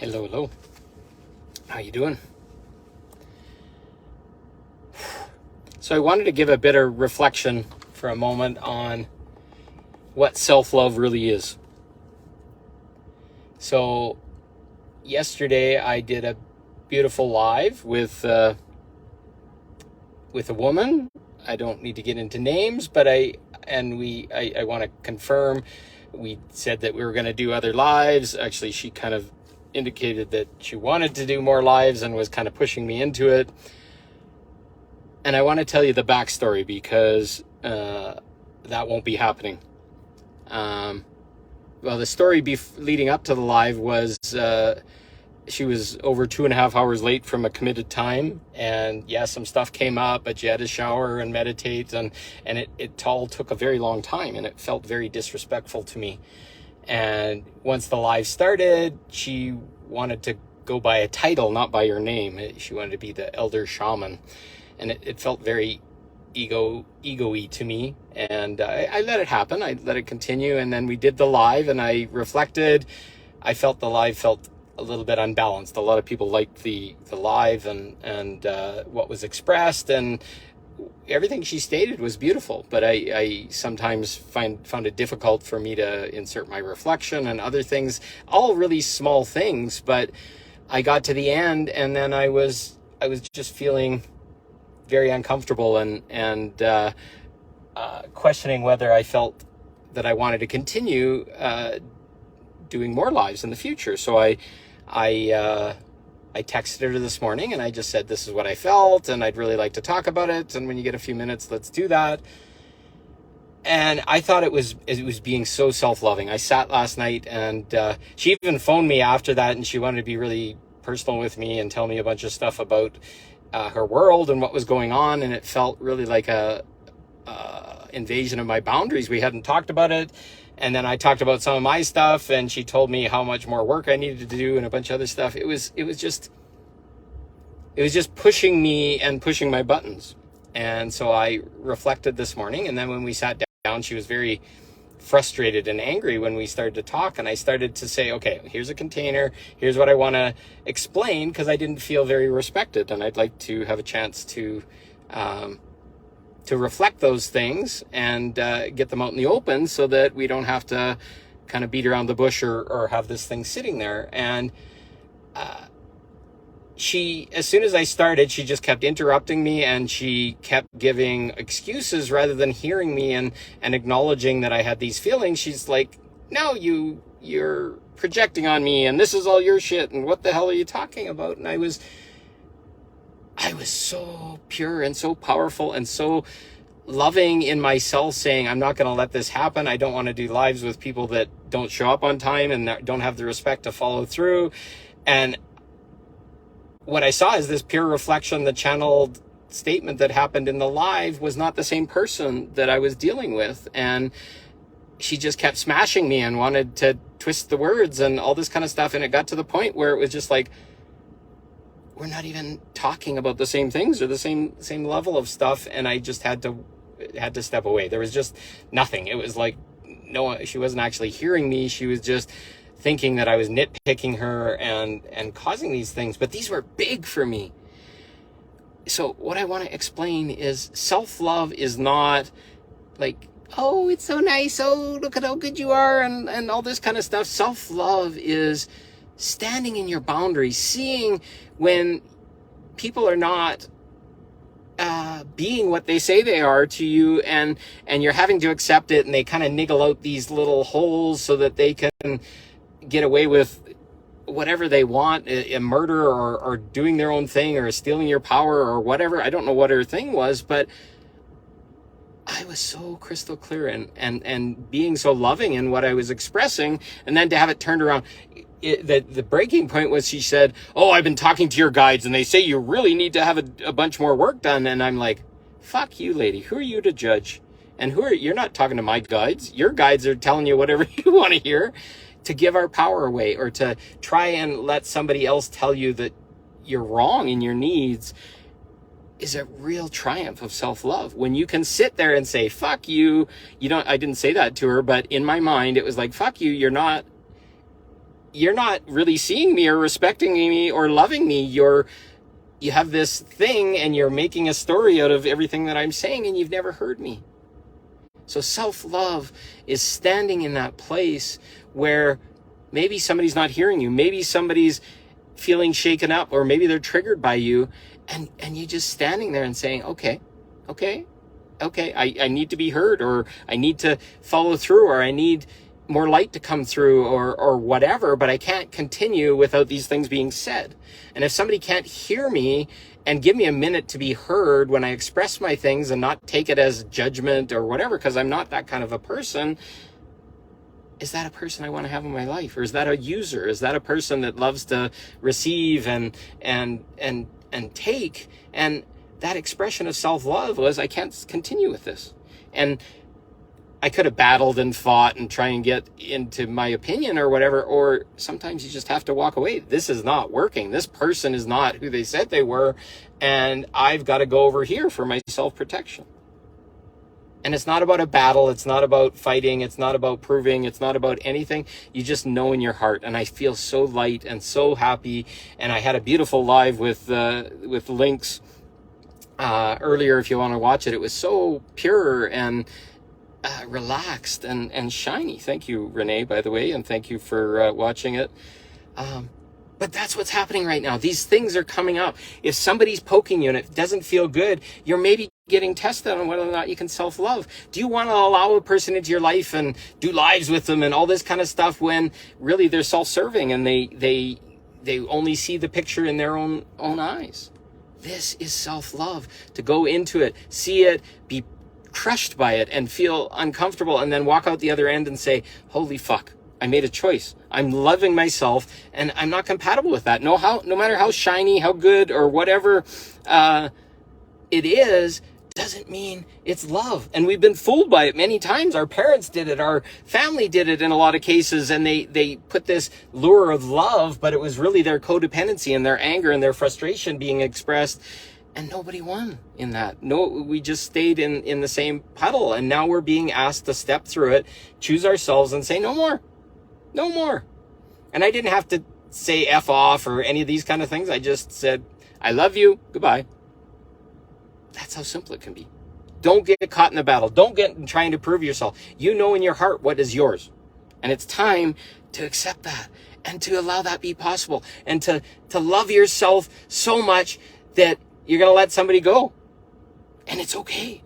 Hello, hello. How you doing? So I wanted to give a bit of reflection for a moment on what self-love really is. So yesterday I did a beautiful live with a woman. I don't need to get into names, but I want to confirm. We said that we were going to do other lives. Actually, she kind of indicated that she wanted to do more lives and was kind of pushing me into it. And I want to tell you the backstory because that won't be happening. Well, the story leading up to the live was she was over 2.5 hours late from a committed time. And yeah, some stuff came up, but she had to shower and meditate. And it all took a very long time, and it felt very disrespectful to me. And once the live started, she wanted to go by a title, not by your name. She wanted to be the elder shaman. And it felt very ego-y to me. And I let it happen. I let it continue. And then we did the live and I reflected. I felt the live felt a little bit unbalanced. A lot of people liked the live and what was expressed, and everything she stated was beautiful, but I sometimes found it difficult for me to insert my reflection and other things, all really small things. But I got to the end, and then I was just feeling very uncomfortable and questioning whether I felt that I wanted to continue doing more lives in the future. So I texted her this morning and I just said, this is what I felt and I'd really like to talk about it. And when you get a few minutes, let's do that. And I thought it was being so self-loving. I sat last night and she even phoned me after that, and she wanted to be really personal with me and tell me a bunch of stuff about her world and what was going on. And it felt really like a invasion of my boundaries. We hadn't talked about it. And then I talked about some of my stuff, and she told me how much more work I needed to do and a bunch of other stuff. It was just pushing me and pushing my buttons. And so I reflected this morning, and then when we sat down, she was very frustrated and angry when we started to talk. And I started to say, okay, here's a container. Here's what I want to explain, because I didn't feel very respected, and I'd like to have a chance to reflect those things and get them out in the open so that we don't have to kind of beat around the bush or have this thing sitting there. And she, as soon as I started, she just kept interrupting me, and she kept giving excuses rather than hearing me and acknowledging that I had these feelings. She's like, no, you're projecting on me, and this is all your shit, and what the hell are you talking about? And I was so pure and so powerful and so loving in myself, saying, I'm not going to let this happen. I don't want to do lives with people that don't show up on time and don't have the respect to follow through. And what I saw is this pure reflection. The channeled statement that happened in the live was not the same person that I was dealing with. And she just kept smashing me and wanted to twist the words and all this kind of stuff. And it got to the point where it was just like, we're not even talking about the same things or the same level of stuff. And I just had to step away. There was just nothing. It was like, no, she wasn't actually hearing me. She was just thinking that I was nitpicking her and causing these things. But these were big for me. So what I want to explain is self-love is not like, oh, it's so nice. Oh, look at how good you are. And all this kind of stuff. Self-love is standing in your boundaries, seeing when people are not being what they say they are to you, and you're having to accept it, and they kind of niggle out these little holes so that they can get away with whatever they want, a murder or doing their own thing or stealing your power or whatever. I don't know what her thing was, but I was so crystal clear and being so loving in what I was expressing, and then to have it turned around. The breaking point was she said, oh, I've been talking to your guides and they say you really need to have a bunch more work done. And I'm like, fuck you, lady. Who are you to judge? And you're not talking to my guides. Your guides are telling you whatever you want to hear. To give our power away or to try and let somebody else tell you that you're wrong in your needs is a real triumph of self-love. When you can sit there and say, fuck you. I didn't say that to her, but in my mind, it was like, fuck you. You're not you're not really seeing me or respecting me or loving me. You have this thing and you're making a story out of everything that I'm saying, and you've never heard me. So self-love is standing in that place where maybe somebody's not hearing you. Maybe somebody's feeling shaken up, or maybe they're triggered by you. And you just standing there and saying, okay, I need to be heard, or I need to follow through, or I need more light to come through, or whatever, but I can't continue without these things being said. And if somebody can't hear me and give me a minute to be heard when I express my things and not take it as judgment or whatever, because I'm not that kind of a person, is that a person I want to have in my life? Or is that a user? Is that a person that loves to receive and take? And that expression of self-love was, I can't continue with this. And I could have battled and fought and try and get into my opinion or whatever, or sometimes you just have to walk away. This is not working. This person is not who they said they were, and I've got to go over here for my self-protection. And it's not about a battle. It's not about fighting. It's not about proving. It's not about anything. You just know in your heart. And I feel so light and so happy. And I had a beautiful live with Lynx earlier. If you want to watch it, it was so pure and relaxed and shiny. Thank you, Renee, by the way, and thank you for watching it. But that's what's happening right now. These things are coming up. If somebody's poking you and it doesn't feel good, you're maybe getting tested on whether or not you can self-love. Do you want to allow a person into your life and do lives with them and all this kind of stuff when really they're self-serving and they only see the picture in their own eyes? This is self-love. To go into it, see it, be crushed by it and feel uncomfortable, and then walk out the other end and say, holy fuck, I made a choice. I'm loving myself and I'm not compatible with that. No matter how shiny, how good, or whatever it is, doesn't mean it's love. And we've been fooled by it many times. Our parents did it, our family did it in a lot of cases, and they put this lure of love, but it was really their codependency and their anger and their frustration being expressed. And nobody won in that. No, we just stayed in the same puddle. And now we're being asked to step through it, choose ourselves, and say, no more. No more. And I didn't have to say F off or any of these kind of things. I just said, I love you. Goodbye. That's how simple it can be. Don't get caught in the battle. Don't get in trying to prove yourself. You know in your heart what is yours. And it's time to accept that and to allow that be possible, and to love yourself so much that you're going to let somebody go. And it's okay.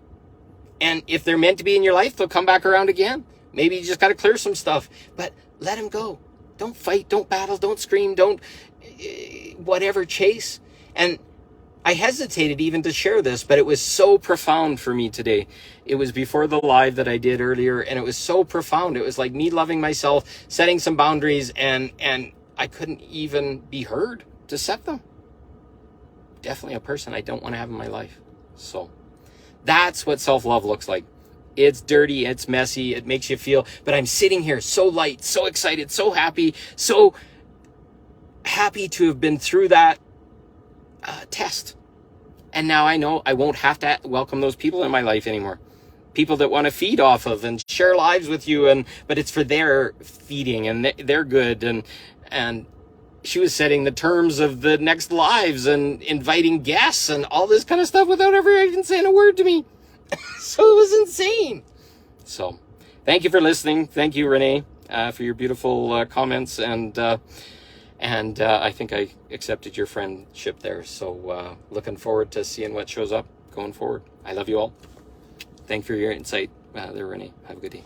And if they're meant to be in your life, they'll come back around again. Maybe you just got to clear some stuff, but let them go. Don't fight, don't battle, don't scream, don't whatever, chase. And I hesitated even to share this, but it was so profound for me today. It was before the live that I did earlier, and it was so profound. It was like me loving myself, setting some boundaries, and I couldn't even be heard to set them. Definitely a person I don't want to have in my life. So that's what self-love looks like. It's dirty, it's messy, it makes you feel, but I'm sitting here so light, so excited, so happy to have been through that test. And now I know I won't have to welcome those people in my life anymore. People that want to feed off of and share lives with you, but it's for their feeding and they're good. And she was setting the terms of the next lives and inviting guests and all this kind of stuff without ever even saying a word to me. So it was insane. So thank you for listening. Thank you, Renee, for your beautiful comments. And I think I accepted your friendship there. So looking forward to seeing what shows up going forward. I love you all. Thank you for your insight there, Renee. Have a good day.